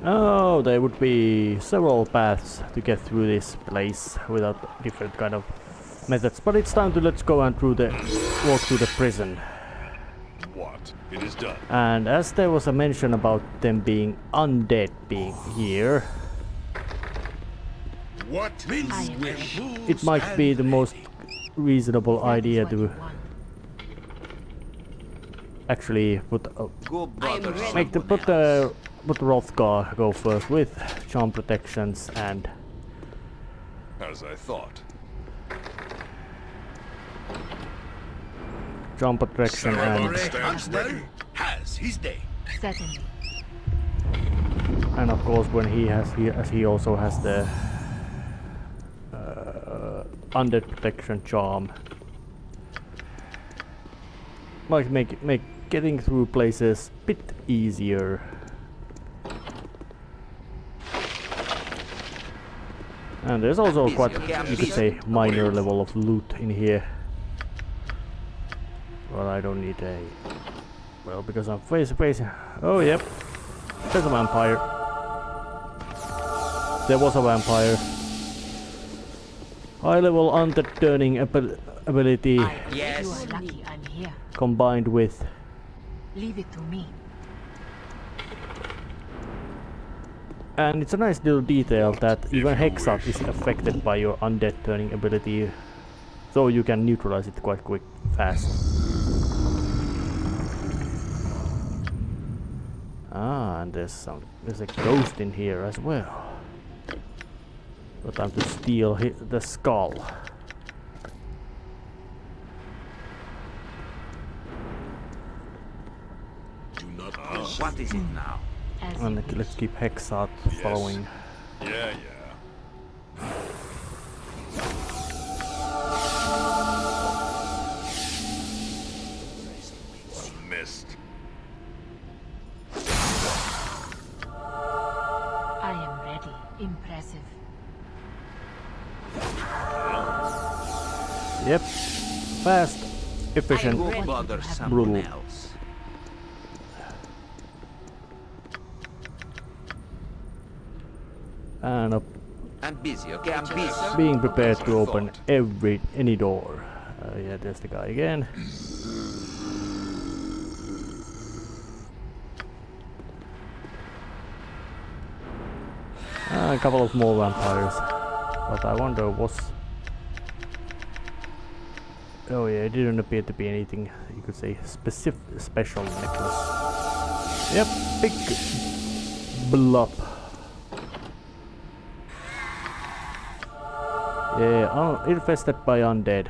Oh, there would be several paths to get through this place without different kind of methods. But it's time to let's go and walk through the prison. What? It is done. And as there was a mention about them being undead being here, What you wish? it might be the most reasonable idea to actually put Hrothgar go first with charm protections and As I thought. charm protection Stands ready. Has his day. Certainly. and of course when he also has the undead protection charm, might make getting through places a bit easier. And there's also quite, you could say, minor level of loot in here. Well, I don't need a... Well, because I'm facing... Oh, yep. There's a vampire. There was a vampire. High level undead turning ability Yes. You are lucky I'm here. combined with... Leave it to me. And it's a nice little detail that even Hexat is affected by your undead turning ability, so you can neutralize it quite fast. Ah, and there's a ghost in here as well. So time to steal the skull. Do not push. What is it now? As And you let's keep Hexat following. Yeah. Missed. I am ready. Impressive. Yep. Fast, efficient, Go bother someone brutal. else. And I'm busy, okay? I'm busy. being prepared to open any door. Yeah, there's the guy again. A couple of more vampires. But I wonder oh yeah, it didn't appear to be anything, you could say, special necklace. Yep, big blob. Yeah, infested by undead.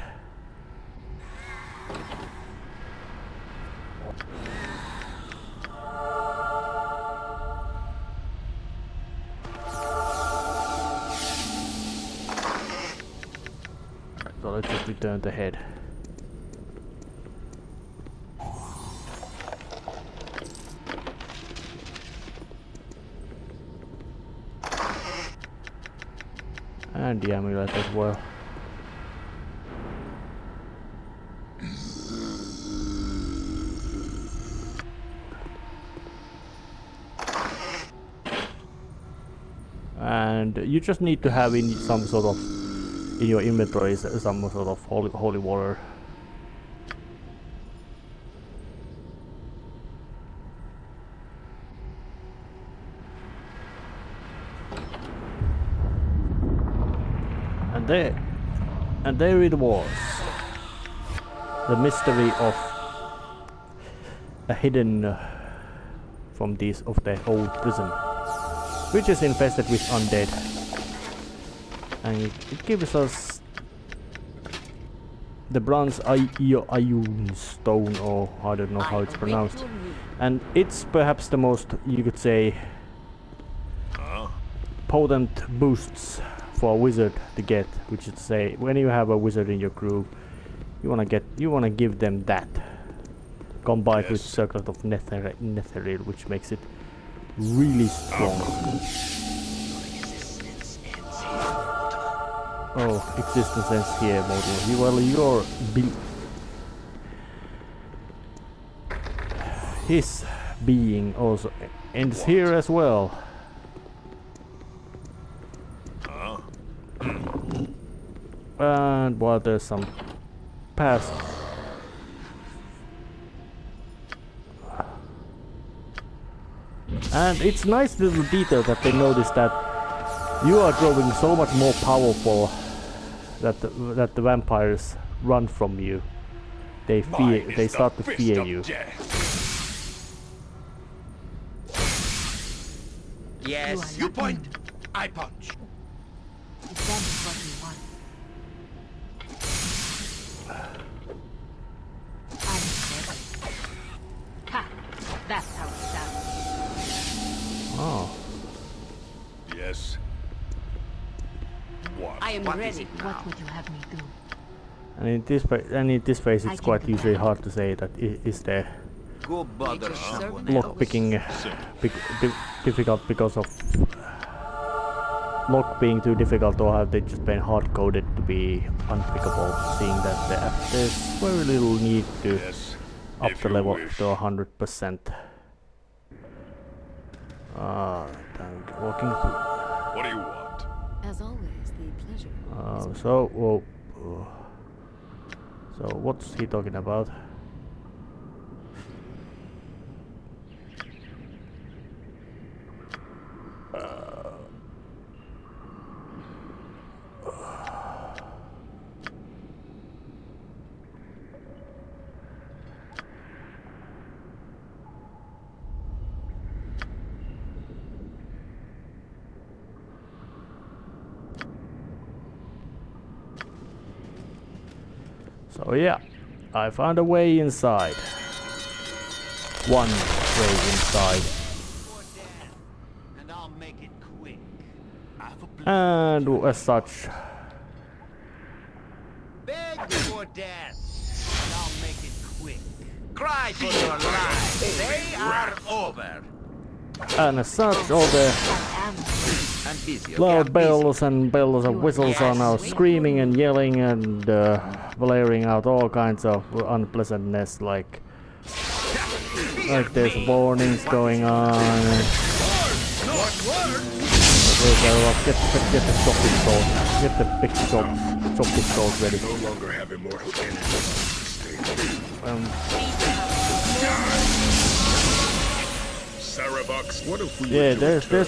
So let's just return the head. And the amulet as well. And you just need to have in some sort of, in your inventory, some sort of holy water. And there it was. The mystery of a hidden from the old prison, which is infested with undead. And it gives us the bronze Ion stone, or I don't know how it's pronounced. And it's perhaps the most, you could say, potent boosts for a wizard to get, which is to say, when you have a wizard in your crew, you wanna give them that, combined with Circlet of Netheril, which makes it really strong. Oh, existence ends here, mortal. His being also ends here as well. And while there's some past. And it's nice little detail that they notice that you are growing so much more powerful that the vampires run from you. They fear. They start to fear you. Yes. You point. I punch. If that is what you want. I'm ready. Ha! That's how it's done. Oh. Yes. What? I am What ready is it? now. What would you have me do? And in this phase, it's I quite can usually prepare. hard to say that is there Go bother someone lock else. picking difficult because of lock being too difficult, or have they just been hard coded to be unpickable, seeing that there's very little need to Yes. up If the you level wish. to 100%. Walking through. What do you want? As always, the pleasure. So what's he talking about? So yeah, I found a way inside. One way inside. And I'll make it quick. And as such, Beg for death. And I'll make it quick. Cry for your lives. They are over. all the I am And busy. Okay, loud I'm busy. bells and whistles are now screaming and yelling and blaring out all kinds of unpleasantness, like there's warnings going on. Get the chopping sword. Get the big chopping sword ready. No longer have immortal enemies. Sarabox, what if we Yeah, were to there's return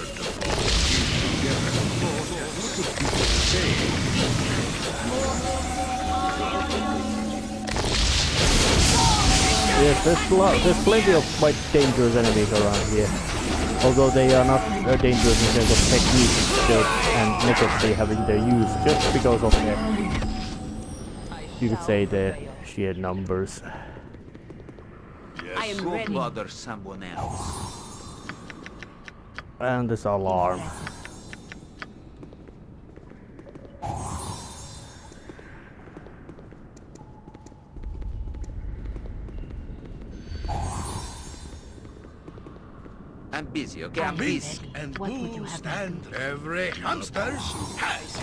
yes, there's plenty of quite dangerous enemies around here. Although they are not dangerous in terms of techniques and methods they have in their use, just because of their, you could say, the sheer numbers. I Yes. am Go ready. Bother someone else. And this alarm. I'm busy, okay? I'm busy. and what would you have me do? Every hamster has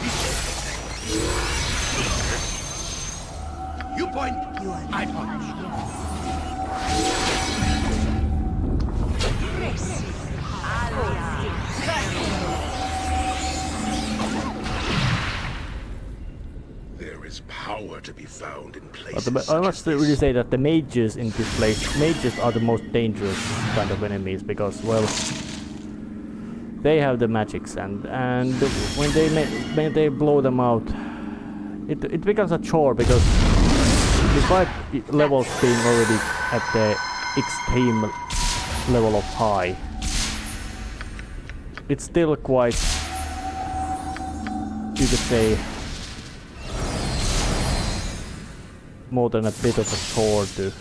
You point. You are I lucky punch. I'm There is power to be found in But places. I must really say that the mages in this place, mages are the most dangerous kind of enemies, because, well, they have the magics, and when they blow them out, it becomes a chore, because despite levels being already at the extreme level of high, it's still quite, you could say, more than a bit of a chore to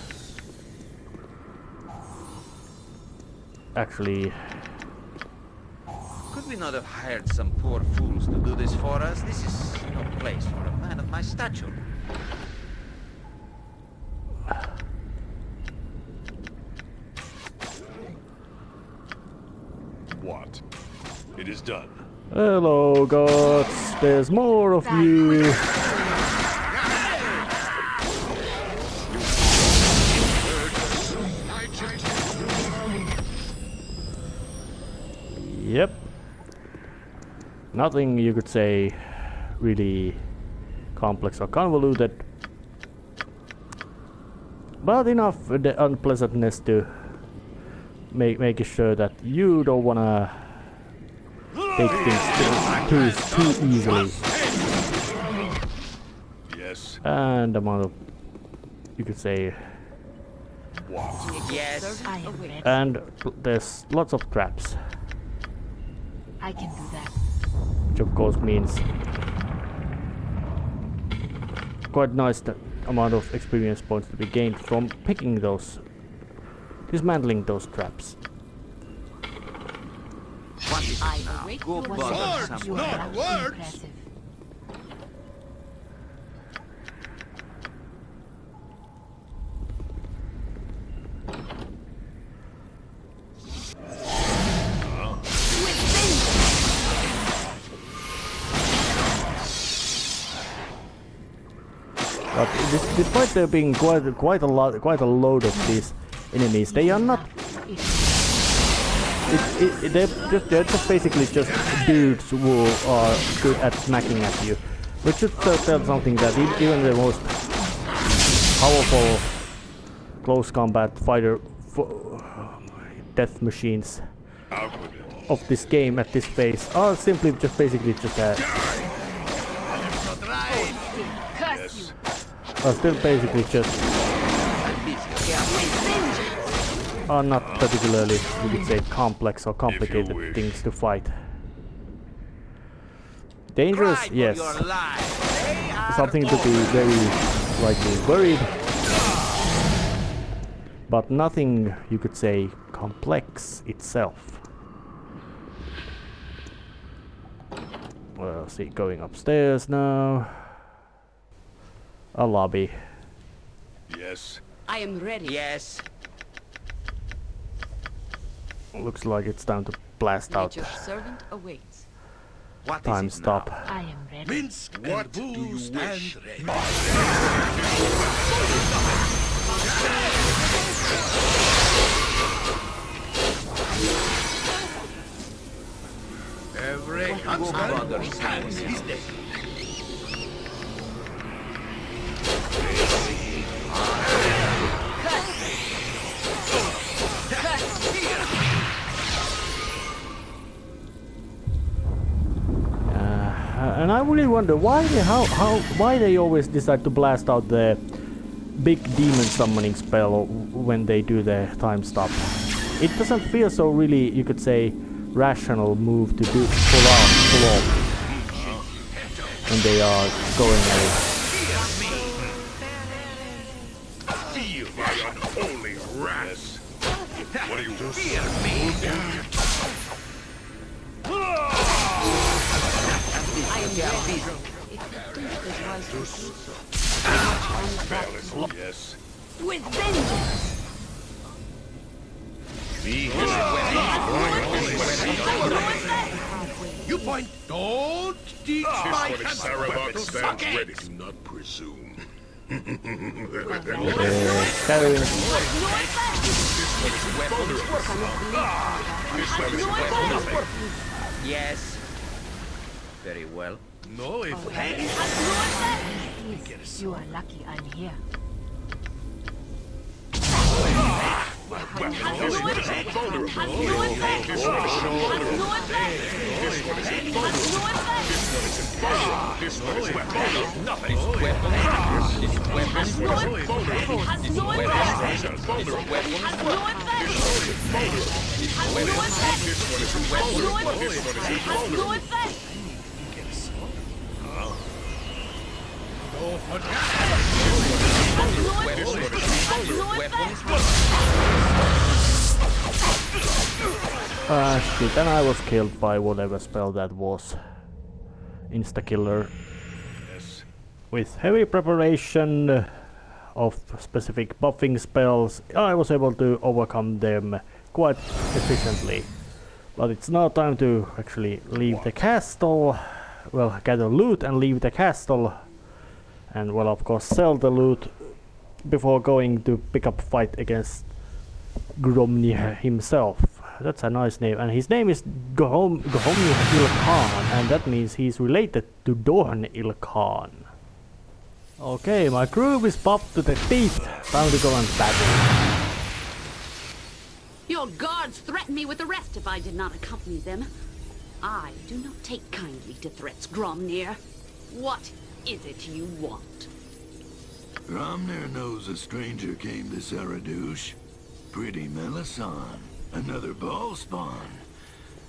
actually. Could we not have hired some poor fools to do this for us? This is no place for a man of my stature. What? It is done. Hello, gods. There's more of you. Yep. Nothing you could say really complex or convoluted, but enough the unpleasantness to make sure that you don't wanna take things too easily. Yes. And amount of, you could say, Yes. I am ready. and there's lots of traps, I can do that. which of course means quite nice amount of experience points to be gained from picking those, dismantling those traps. What is I it now? await Go your bother orders. someone. You are not not words. impressive. But despite there being quite a load of these enemies, they are not. They're just basically just dudes who are good at smacking at you, which should tell something that even the most powerful close combat fighter death machines of this game at this phase are simply just basically just are still basically just are not particularly, you could say, complex or complicated things to fight. Dangerous, Cry for yes. your life. They are Something to be very likely worried, but nothing, you could say, complex itself. Well, see, going upstairs now. A lobby. Yes. I am ready. Yes. Looks like it's time to blast out. Nature's servant awaits. What is Time it stop. now? I am ready. Mince, what do you wish? Every huntsman has his day. And I really wonder why they always decide to blast out the big demon summoning spell when they do the time stop. It doesn't feel so really, you could say, rational move to do pull off when they are going at it. Feel my unholy wrath. What do you do? I am ready. If the truth is wise to do so. Yes. With vengeance! You point. Don't teach my This one is Sarabak stands ready. Do not presume. Carrying Yes. Very well. No, if You are lucky I'm here. Shit, and I was killed by whatever spell that was. Insta-killer. With heavy preparation of specific buffing spells, I was able to overcome them quite efficiently. But it's now time to actually leave the castle. Well, gather loot and leave the castle. And well, of course, sell the loot before going to pick up fight against Gromnir himself. That's a nice name. And his name is Gromnir-Il-Khan, and that means he's related to Dorn-Il-Khan. Okay, my crew is popped to the teeth. Time to go and battle. Your guards threatened me with arrest if I did not accompany them. I do not take kindly to threats, Gromnir. What is it you want? Gromnir knows a stranger came to Saradouche. Pretty Melisande. Another ball spawn.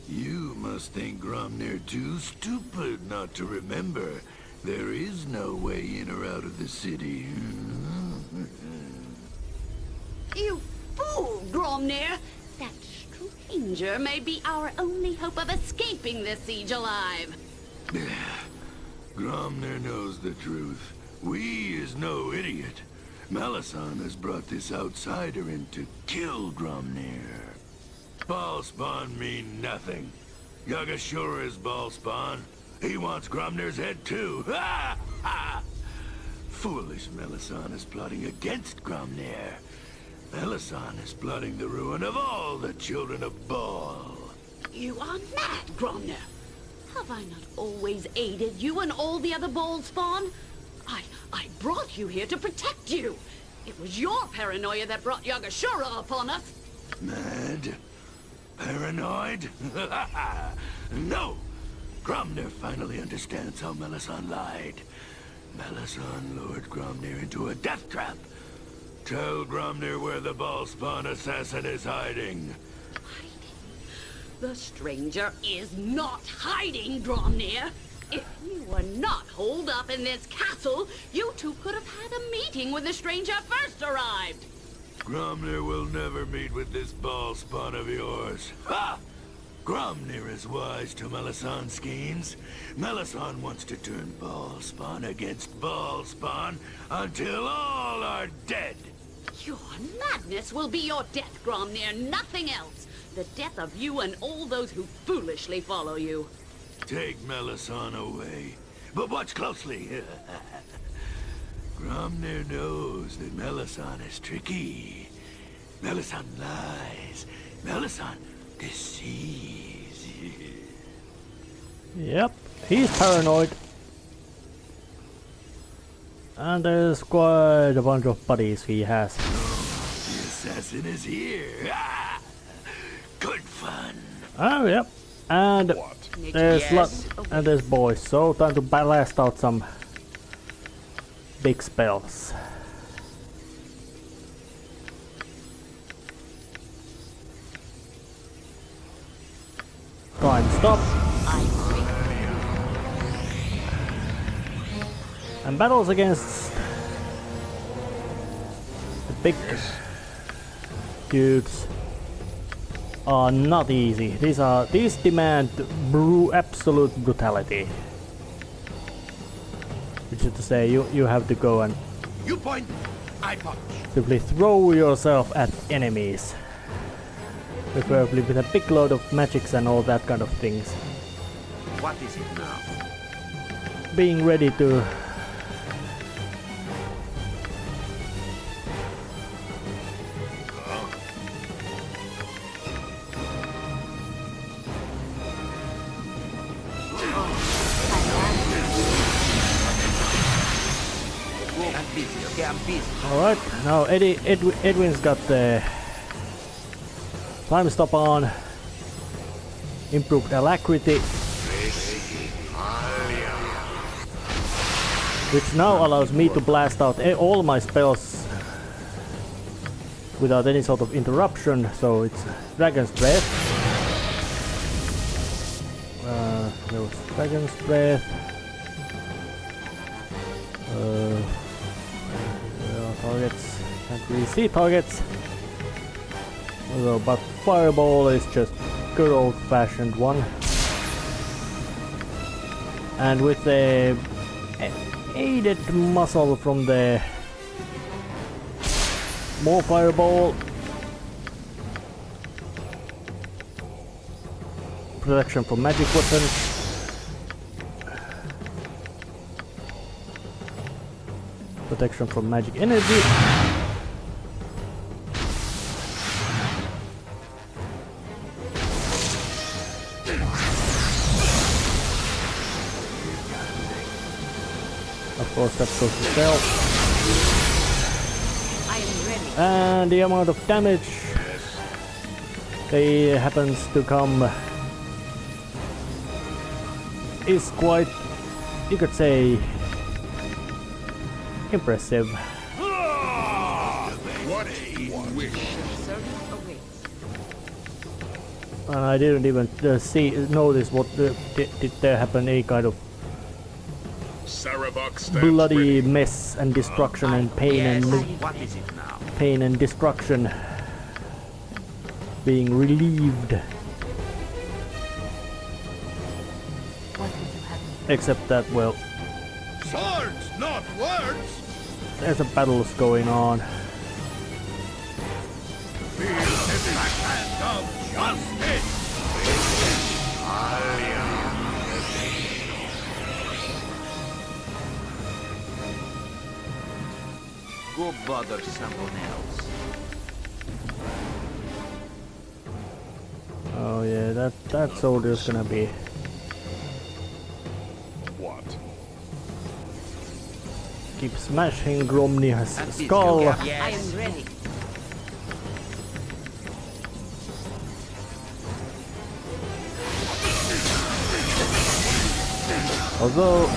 You must think Gromnir too stupid not to remember. There is no way in or out of the city. You fool, Gromnir! That stranger may be our only hope of escaping this siege alive. Gromnir knows the truth. We is no idiot. Melisande has brought this outsider in to kill Gromnir. Ball spawn mean nothing. Yaga-Shura is ball spawn. He wants Gromnir's head too. Ha! Ha! Foolish Melisande is plotting against Gromnir. Melisande is plotting the ruin of all the children of Baal. You are mad, Gromnir. Have I not always aided you and all the other Baal spawn? I brought you here to protect you. It was your paranoia that brought Yaga-Shura upon us. Mad? Paranoid? No! Gromnir finally understands how Melisande lied. Melisande lured Gromnir into a death trap. Tell Gromnir where the ball spawn assassin is hiding. The stranger is not hiding, Gromnir. If you were not holed up in this castle, you two could have had a meeting when the stranger first arrived. Gromnir will never meet with this ball spawn of yours. Ha! Gromnir is wise to Melisandre's schemes. Melisande wants to turn ball spawn against ball spawn until all are dead. Your madness will be your death, Gromnir, nothing else. The death of you and all those who foolishly follow you. Take Melisande away, but watch closely. Gromnir knows that Melisande is tricky. Melisande lies. Melisande deceives. Yep, he's paranoid. And there's quite a bunch of buddies he has. The assassin is here. Ah! Good fun. Oh, yep. And there's boys, so time to blast out some big spells. Time stop. And battles against the big dudes are not easy. These demand absolute brutality. Which is to say, you have to go and You point, I punch. simply throw yourself at enemies. Preferably with a big load of magics and all that kind of things. What is it now? Being ready to Alright, now Edwin's got the time stop on, improved alacrity, which now allows me to blast out all my spells without any sort of interruption, so it's Dragon's Breath. There was Dragon's Breath. Targets, can't really see targets. But Fireball is just good old-fashioned one. And with the aided muscle from the more Fireball, protection from magic weapons. Protection from magic energy. course that goes to self. I am ready. And the amount of damage they happens to come is quite, you could say, impressive. What you wish. Servant awaits. And I didn't even notice what did there happen, any kind of Sarabok stands bloody ready. mess and destruction and pain Yes. and What is it now? pain and destruction being relieved. What would you have? Except that, well, Swords, not words. there's a battles going on. Feel the hand of justice. Go bother someone else. Oh yeah, that soldier's gonna be What? keep smashing Gromnir's At least skull. you I can- Yes. am ready. Although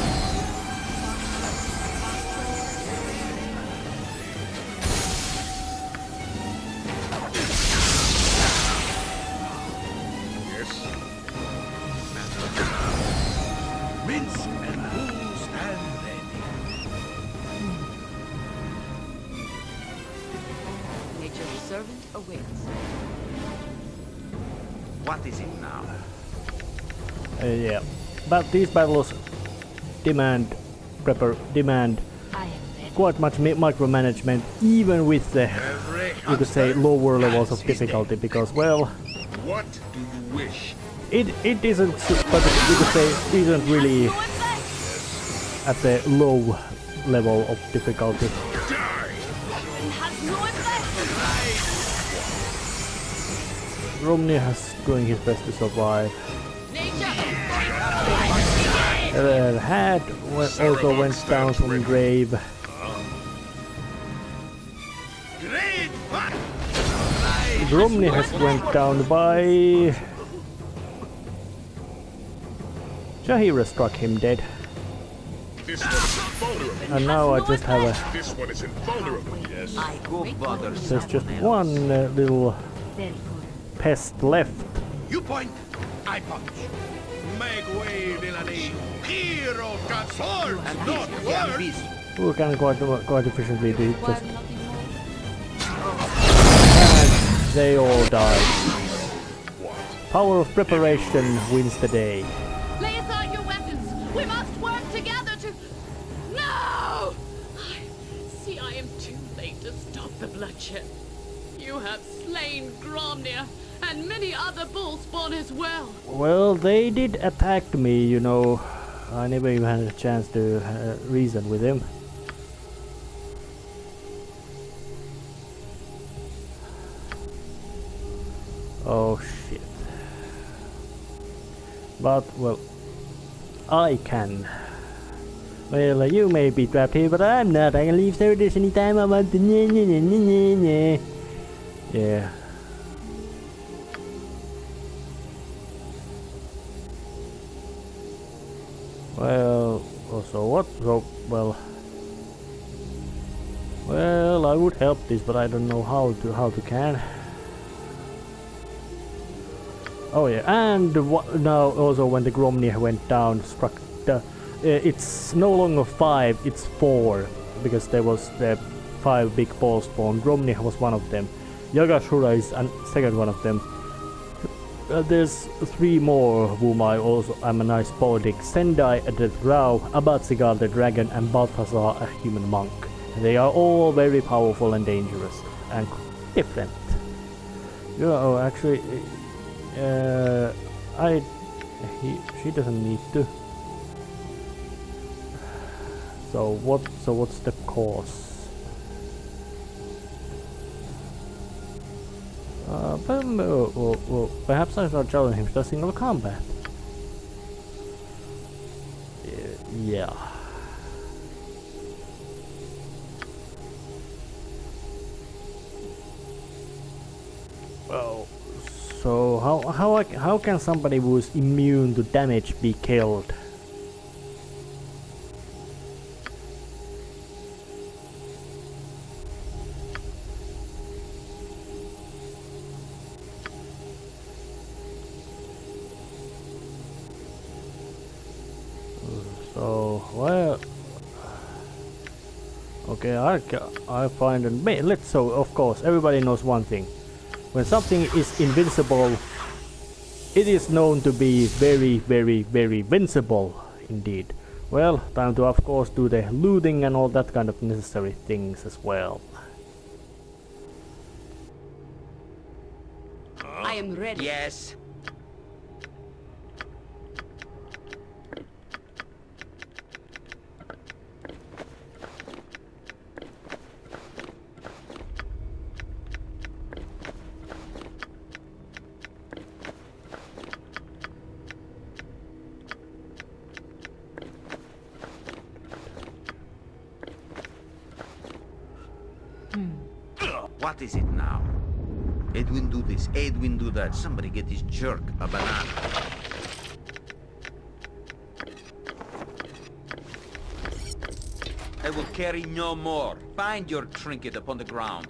Yes. Minsk and Bull stand ready. Nature's servant awaits. What is it now? yeah, but these battles demand demand I am ready. quite much micromanagement, even with the, you could say, lower levels of difficulty, because well, What do you wish? it isn't, but you could say it isn't really at the low level of difficulty. Die! Has no effect. Gromnir has doing his best to survive. Nature. Had also went down from the grave. Great fun! Gromnir has went down by... Jahira struck him dead. This one is invulnerable. And now I just have a... This one is invulnerable. Yes. Go bother There's just someone else. one little Very good. pest left. You point, I punch. Make way, villainy. Hero got swords, At not least you can words. be. Who can quite efficiently do it. Just, Require nothing more. and they all died. Power of preparation wins the day. Lay aside your weapons. We must work together to... No! I am too late to stop the bloodshed. You have slain Gromnir and many other bull spawn as well. Well, they did attack me, you know. I never even had a chance to reason with him. Oh shit. But, well, I can. Well, you may be trapped here, but I'm not. I can leave service anytime I want to. Yeah. Well, also what? So, well, I would help this, but I don't know how to can. Oh yeah, and now also when the Gromnir went down, struck the. It's no longer 5, it's 4, because there was the 5 big ball spawn. Gromnir was one of them. Yaga-Shura is a second one of them. There's 3 more whom I'm a nice body. Sendai the Drow, Abatsigal the dragon, and Balthazar a human monk. They are all very powerful and dangerous and different. Oh, actually, she doesn't need to. So what's the cause? Well, perhaps I should challenge him to single combat. Yeah. So how can somebody who is immune to damage be killed? So well, okay, I find a let's so of course everybody knows one thing. When something is invincible, it is known to be very, very, very invincible indeed. Well, time to of course do the looting and all that kind of necessary things as well. I am ready. Yes. What is it now? Edwin do this, Edwin do that. Somebody get this jerk a banana. I will carry no more. Find your trinket upon the ground.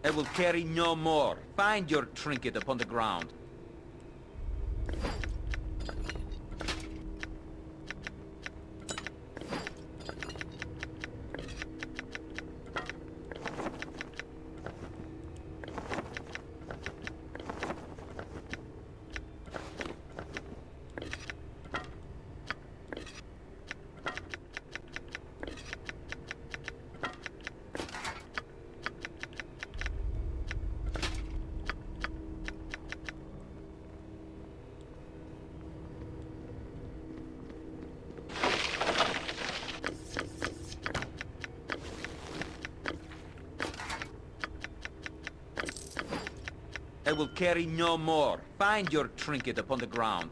I will carry no more. Find your trinket upon the ground. I will carry no more. Find your trinket upon the ground.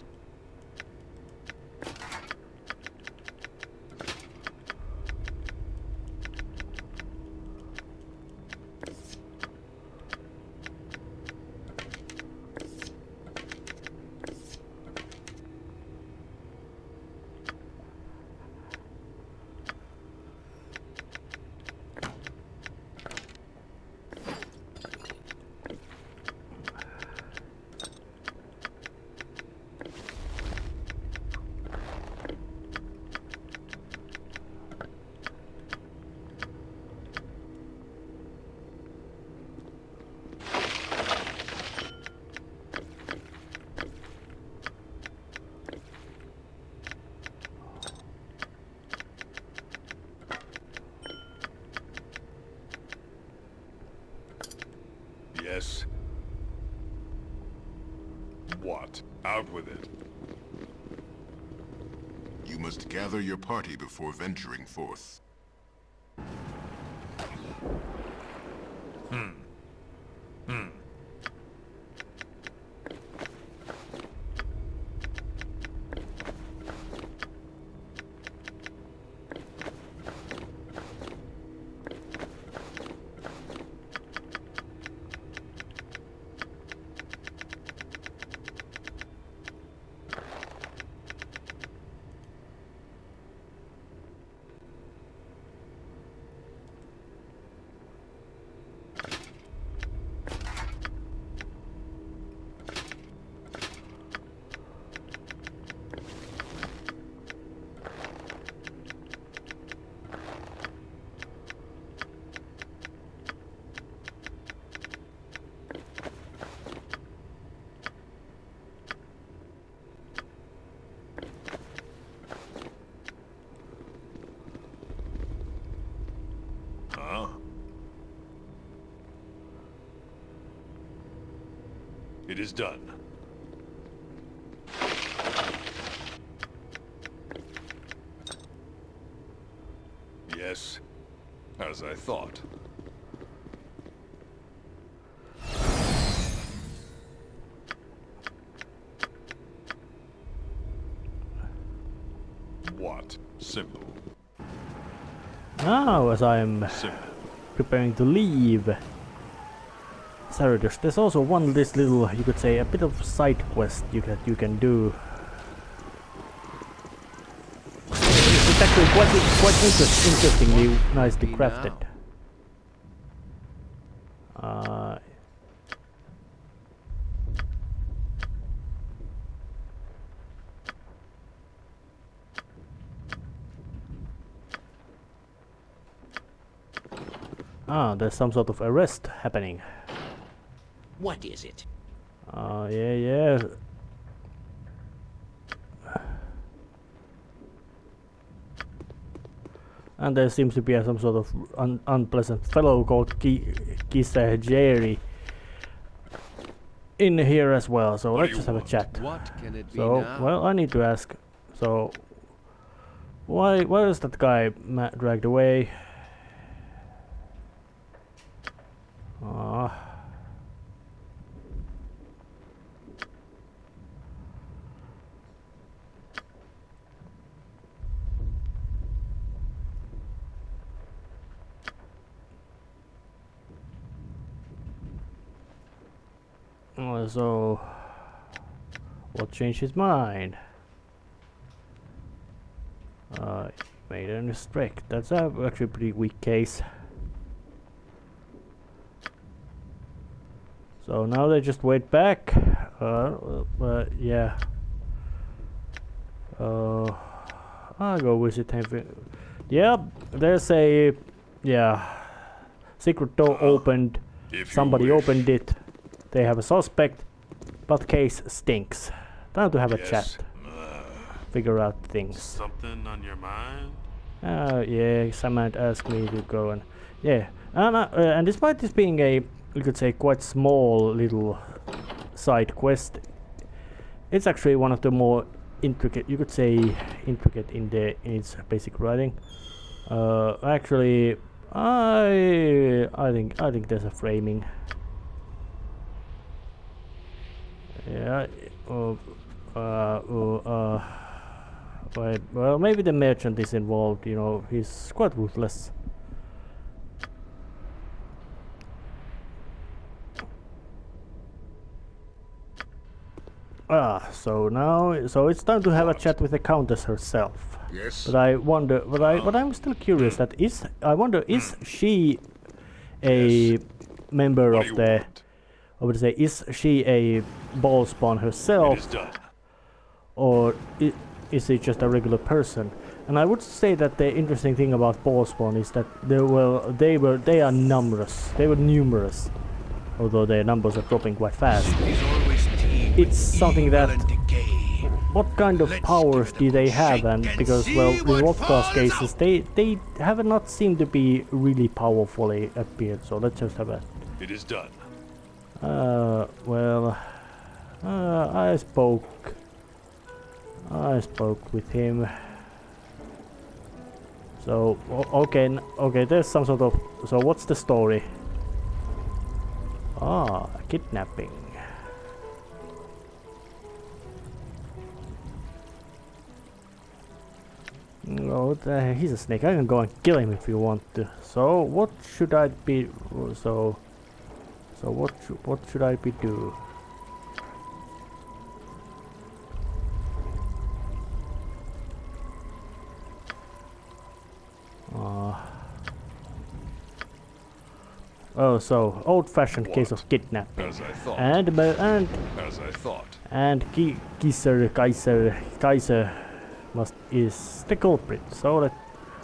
Yes. What? Out with it. You must gather your party before venturing forth. It is done. Yes, as I thought. What? Simple. Now, as I'm Simple. preparing to leave Saradus, there's also one this little, you could say, a bit of side quest you can do. It's actually quite interestingly nicely crafted. There's some sort of arrest happening. What is it? Yeah. And there seems to be some sort of unpleasant fellow called Kisa Jerry in here as well. So let's just have a chat. What can it be So, now? well, I need to ask. So, why is that guy dragged away? So, what changed his mind? Made a mistake. That's actually a pretty weak case. So now they just wait back. Yeah. I'll go visit him. Yeah, there's a secret door opened. If you Somebody wish. opened it. They have a suspect, but case stinks. Time to have a Yes. chat. Figure out things. Something on your mind? Yeah, someone asked me to go and and despite this being a, you could say, quite small little side quest, it's actually one of the more intricate, you could say, intricate in its basic writing. Actually, I think there's a framing. Yeah. Well, maybe the merchant is involved. You know, he's quite ruthless. So it's time to have a chat with the countess herself. Yes. But I wonder, but I'm still curious. Is she a member What of do you the? want? I would say, is she a ball spawn It herself, is done. or is she just a regular person? And I would say that the interesting thing about ball spawn is that they are numerous. They were numerous, although their numbers are dropping quite fast. It's something that. What kind of powers do they have? And because, well, in Wolfgar's cases, they have not seemed to be really powerfully appeared. So let's just have a. It is done. Well, I spoke with him. So, okay, there's some sort of, so what's the story? Kidnapping. No, he's a snake. I can go and kill him if you want to. So, what should I be, so what should I be do? Oh, so old-fashioned case of kidnapping, As I thought. and As I thought. Kaiser is the culprit. So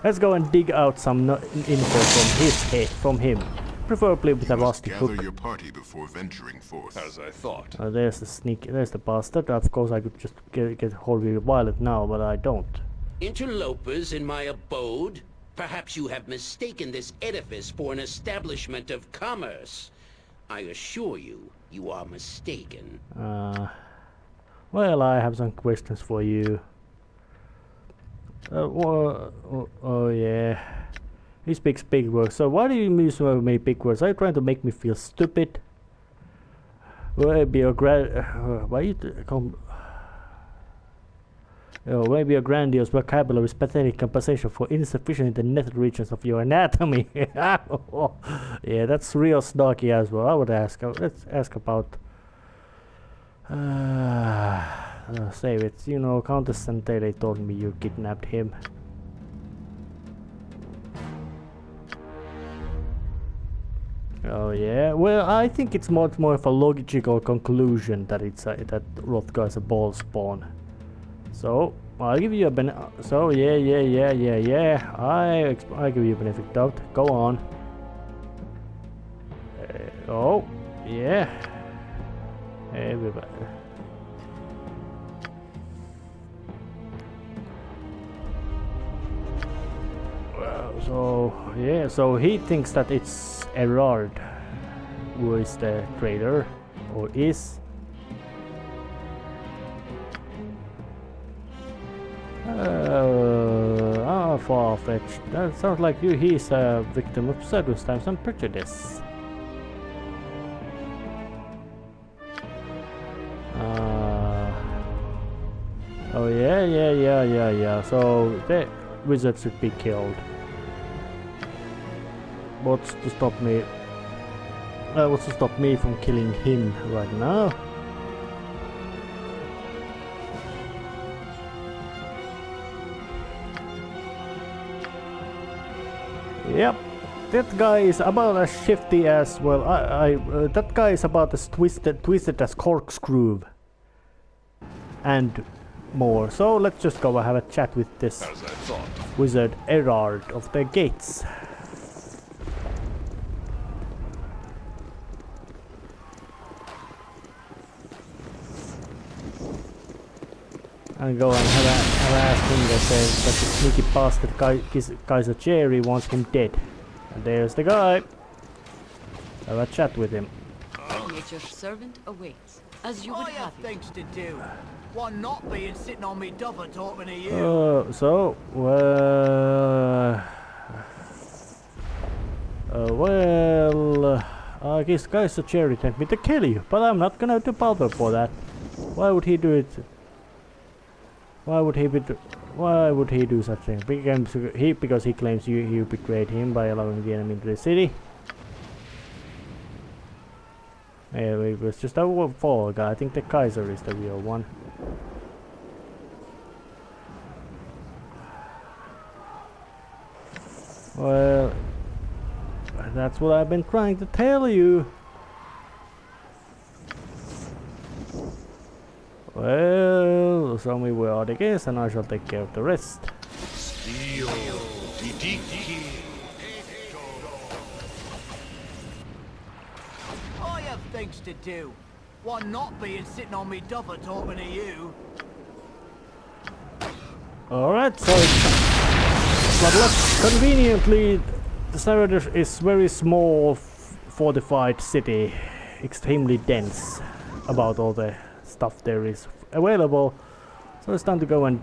let's go and dig out some info from his head, from him, preferably with You a must rusty gather hook. your party before venturing forth. As I thought. There's the bastard. Of course, I could just get hold of your Violet now, but I don't. Interlopers in my abode? Perhaps you have mistaken this edifice for an establishment of commerce. I assure you, you are mistaken. Well, I have some questions for you. Oh yeah. He speaks big words. So why do you use so many big words? Are you trying to make me feel stupid? Maybe a maybe a grandiose vocabulary is pathetic compensation for insufficient in the nether regions of your anatomy. Yeah, that's real snarky as well. I would ask. Let's ask about. Save it. You know, Countess Santele told me you kidnapped him. Oh yeah. Well, I think it's much more of a logical conclusion that it's that Rothgar is a ball spawn. So I'll give you a so yeah. I give you a benefit of doubt. Go on. Oh yeah. Everybody. So yeah, so he thinks that it's Erard who is the traitor, or is. Far-fetched. That sounds like he's a victim of circumstance and prejudice. Oh yeah. So the wizard should be killed. What's to stop me? What's to stop me from killing him right now? Yep, that guy is about as shifty as well. That guy is about as twisted as corkscrew, and more. So let's just go and have a chat with this wizard Erard of the Gates. And go and have a ask him that says that the sneaky bastard Kaiser Cherry wants him dead. And there's the guy. Have a chat with him. Your servant awaits, as you would I have have it. things to do. One not being sitting on me double talking to you. Well, I guess Kaiser Cherry sent me to kill you, but I'm not gonna do Baldur for that. Why would he do it? Why would he do such a thing? Because he claims you betrayed him by allowing the enemy into the city. Yeah, it was just a fall guy. I think the Kaiser is the real one. Well, that's what I've been trying to tell you. Well, show me where Arctic is and I shall take care of the rest. I have things to do. One not being sitting on me double talking to you. Alright, so but conveniently the Cyrodiil is very small fortified city, extremely dense about all the stuff there is available. So it's time to go and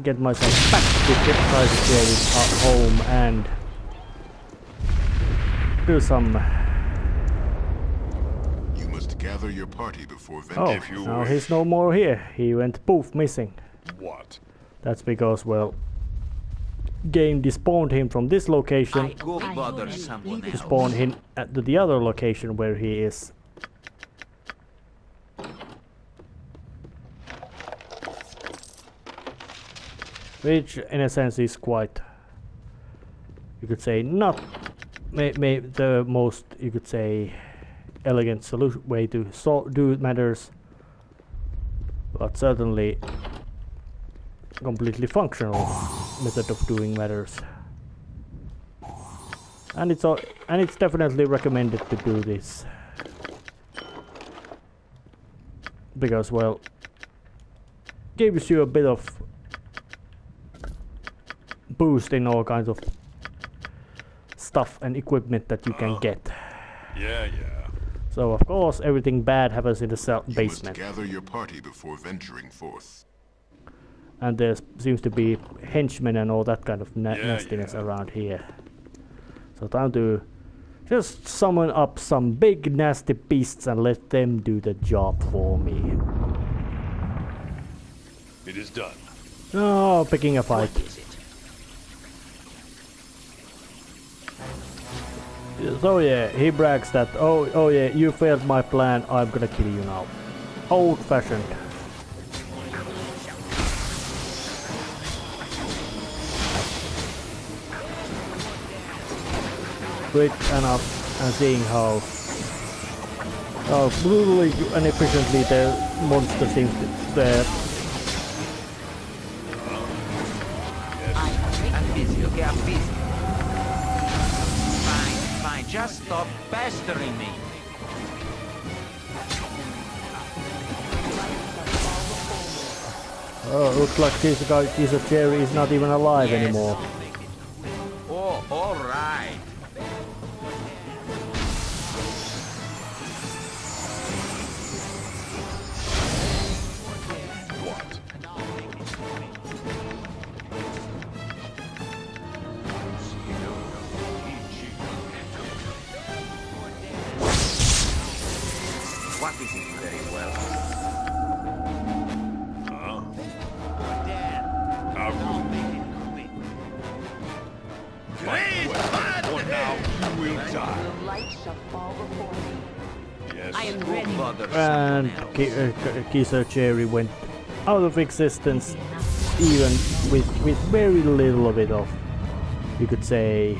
get myself back to get Kaiser home and do some. You must gather your party before venturing. Oh, now he's no more here. He went poof missing. What? That's because, well, game despawned him from this location Go bother someone to else. spawn him at the other location where he is. Which, in a sense, is quite, you could say, not the most, you could say, elegant way to do matters, but certainly completely functional method of doing matters. And it's definitely recommended to do this because, well, gives you a bit of boost in all kinds of stuff and equipment that you can get. Yeah. So of course everything bad happens in the You must basement. gather your party before venturing forth. And there seems to be henchmen and all that kind of Yeah, nastiness yeah. around here. So time to just summon up some big nasty beasts and let them do the job for me. It is done. Oh, picking a fight. What is it? So yeah, he brags that, oh yeah, you failed my plan, I'm gonna kill you now. Old fashioned. Quick enough and seeing how brutally and efficiently the monster seems to I'm busy, okay? I'm busy. Fine, fine. Just stop pestering me. looks like this guy, Jerry is not even alive Yes. anymore. Oh, all right. What is it very well? For now, you will die. The light shall fall before me. Yes. I am Go ready. bother And someone else. Geezer Jerry went out of existence, even with very little bit of, you could say,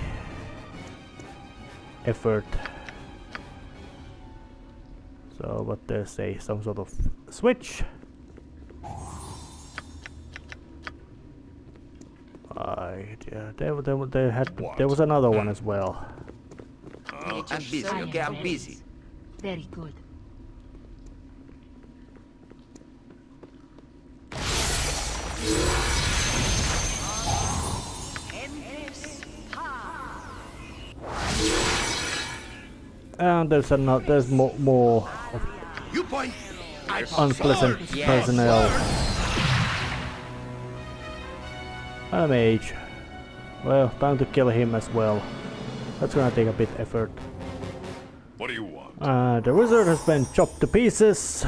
effort. So what they say, some sort of switch. Yeah, there was another one as well. I'm busy, okay? I'm busy. Very good. And there's more of You point. unpleasant Yes. personnel. And a mage. Well, time to kill him as well. That's gonna take a bit effort. What do you want? The wizard has been chopped to pieces,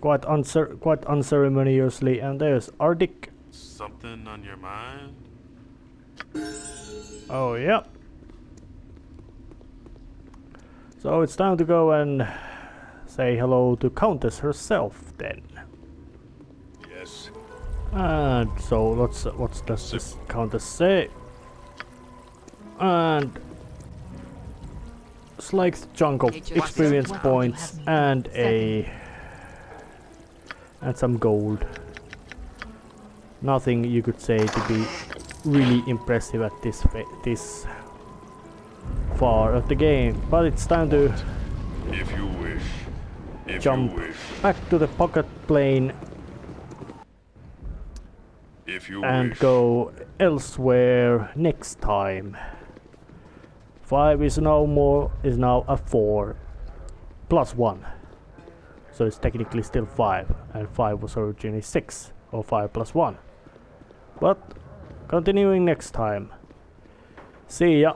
quite unceremoniously. And there's Arctic. Something on your mind? Oh yeah. So it's time to go and say hello to Countess herself then. Yes. And so what does this Countess say? And slight chunk of experience points and some gold. Nothing you could say to be really impressive at this far of the game, but it's time to If you wish. If jump you wish. back to the pocket plane If you and wish. go elsewhere next time. 5 is now a 4 plus 1, so it's technically still 5, and 5 was originally 6, or 5 plus 1. But continuing next time. See ya.